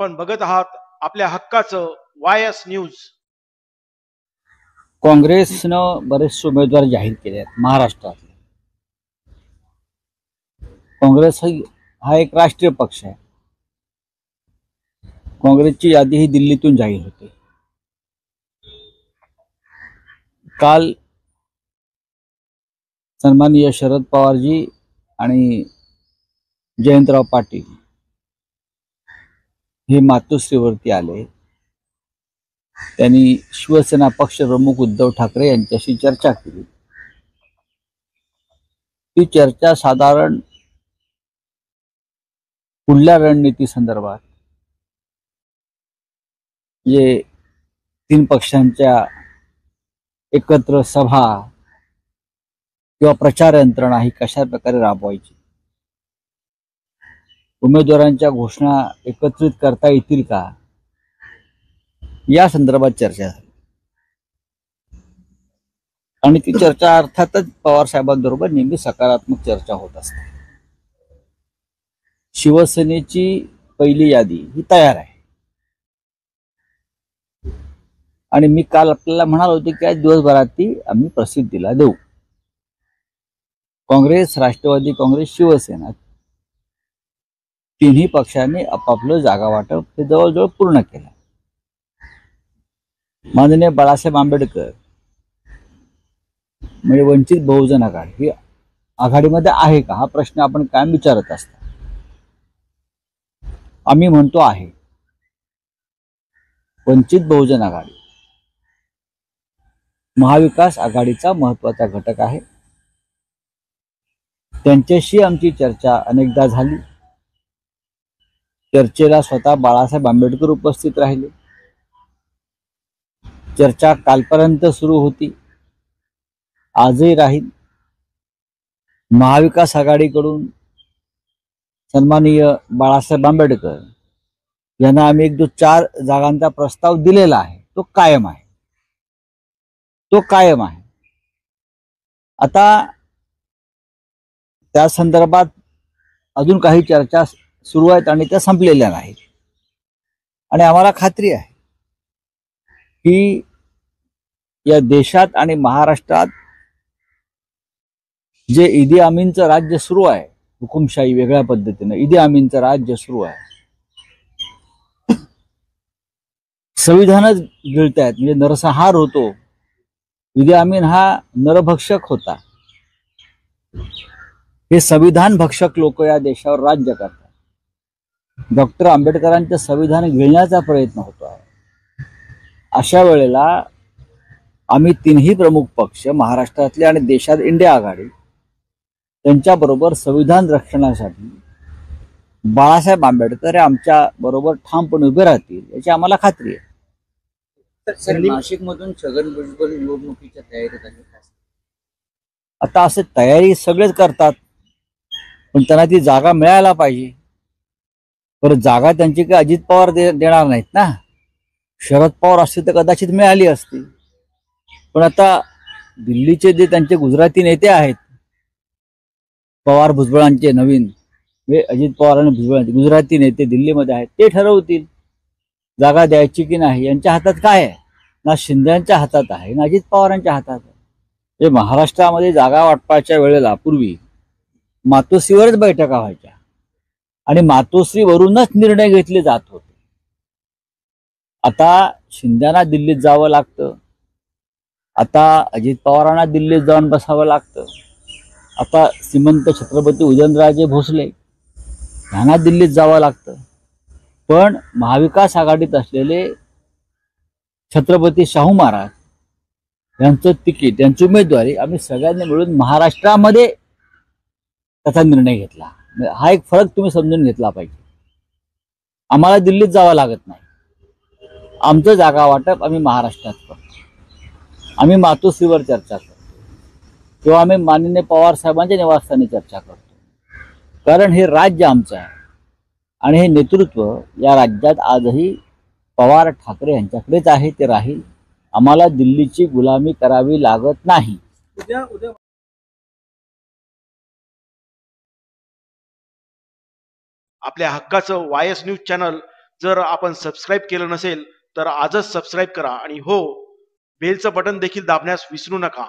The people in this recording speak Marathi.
आपण बघत आहात आपल्या हक्काचं वायस न्यूज। काँग्रेसनं बरेचसे उमेदवार जाहीर केले आहेत महाराष्ट्रात। काँग्रेस हा एक राष्ट्रीय पक्ष आहे। काँग्रेसची यादी ही दिल्लीतून जाहीर होते। काल सन्माननीय शरद पवारजी आणि जयंतराव पाटील हे मातोश्रीवरती आले। त्यांनी शिवसेना पक्ष प्रमुख उद्धव ठाकरे यांच्याशी चर्चा केली। ती चर्चा साधारण पुढल्या रणनीती संदर्भात जे तीन पक्षांच्या एकत्र सभा किंवा प्रचार यंत्रणा ही कशा प्रकारे राबवायची, उमेदवारांच्या घोषणा एकत्रित करता येतील का, या संदर्भात चर्चा झाली। आणि ती चर्चा अर्थातच पवार साहेबांबरोबर नेहमी सकारात्मक चर्चा होत असते। शिवसेनेची पहिली यादी ही तयार आहे आणि मी काल आपल्याला म्हणालो होते की आज दिवसभरात ती आम्ही प्रसिद्धीला देऊ। काँग्रेस, राष्ट्रवादी काँग्रेस, शिवसेना तिन्ही पक्षांनी आपापलं जागा वाटप हे जवळजवळ पूर्ण केलं। माननीय बाळासाहेब आंबेडकर म्हणजे वंचित बहुजन आघाडी ही आघाडीमध्ये आहे का, हा प्रश्न आपण कायम विचारत असतो। आम्ही म्हणतो आहे। वंचित बहुजन आघाडी महाविकास आघाडीचा महत्त्वाचा घटक आहे। त्यांच्याशी आमची चर्चा अनेकदा झाली। चर्चेला स्वतः बाळासाहेब आंबेडकर उपस्थित राहिले। चर्चा कालपर्यंत सुरू होती, आजही राहील। महाविकास आघाडीकडून सन्माननीय बाळासाहेब आंबेडकर यांना आम्ही एक जो 4 जागांचा प्रस्ताव दिलेला आहे तो कायम आहे, तो कायम आहे। आता त्या संदर्भात अजून काही चर्चा सुरू आहेत आणि त्या संपलेल्या नाहीत। आणि आम्हाला खात्री आहे की या देशात आणि महाराष्ट्रात जे ईदी अमीनचं राज्य सुरू आहे, हुकुमशाही वेगळ्या पद्धतीने ईदी अमीनचं राज्य सुरू आहे, संविधानच गिळतायत, म्हणजे नरसंहार होतो। ईदी अमीन हा नरभक्षक होता। हे संविधान भक्षक लोक या देशावर राज्य करतात। डॉक्टर आंबेडकरांचे संविधान गिळण्याचा प्रयत्न होतो आहे। अशा वेळेला आम्ही तिन्ही प्रमुख पक्ष महाराष्ट्रातले आणि देशात इंडिया आघाडी त्यांच्याबरोबर संविधान रक्षणासाठी बाळासाहेब आंबेडकर हे आमच्या बरोबर ठामपणे उभे राहतील याची आम्हाला खात्री आहे। नाशिक मधून छगन भुजबळ निवडणुकीच्या तयारीत आहे। आता असे तयारी सगळेच करतात, पण त्यांना ती जागा मिळायला पाहिजे। परत जागा त्यांची काही अजित पवार देणार नाहीत ना। शरद पवार असते तर कदाचित मिळाली असती, पण आता दिल्लीचे जे त्यांचे गुजराती नेते आहेत, पवार भुजबळांचे नवीन अजित पवार आणि भुजबळांचे गुजराती नेते दिल्लीमध्ये आहेत, ते ठरवतील जागा द्यायची की नाही। यांच्या हातात काय आहे? ना शिंदेच्या हातात आहे ना अजित पवारांच्या हातात आहे। हे महाराष्ट्रामध्ये जागा वाटपाच्या वेळेला पूर्वी मातोश्रीवरच बैठका व्हायच्या आणि मातोश्रीवरूनच निर्णय घेतले जात होते। आता शिंदेना दिल्लीत जावं लागतं, आता अजित पवारांना दिल्लीत जाऊन बसावं लागतं, आता श्रीमंत छत्रपती उदयनराजे भोसले यांना दिल्लीत जावं लागतं। पण महाविकास आघाडीत असलेले छत्रपती शाहू महाराज यांचं तिकीट, यांची उमेदवारी आम्ही सगळ्यांनी मिळून महाराष्ट्रामध्ये त्याचा निर्णय घेतला। हा एक फरक तुम्ही समजून घेतला पाहिजे। आम्हाला दिल्लीत जावं लागत नाही। आमचं जागा वाटप आम्ही महाराष्ट्रात करतो। आम्ही मातोश्रीवर चर्चा करतो किंवा आम्ही माननीय पवार साहेबांच्या निवासस्थानी चर्चा करतो, कारण हे राज्य आमचं आहे आणि हे नेतृत्व या राज्यात आजही पवार ठाकरे यांच्याकडेच आहे, ते राहील। आम्हाला दिल्लीची गुलामी करावी लागत नाही। आपल्या हक्काचं वायस न्यूज चॅनल जर आपण सबस्क्राईब केलं नसेल तर आजच सबस्क्राईब करा आणि हो, बेलचं बटन देखील दाबण्यास विसरू नका.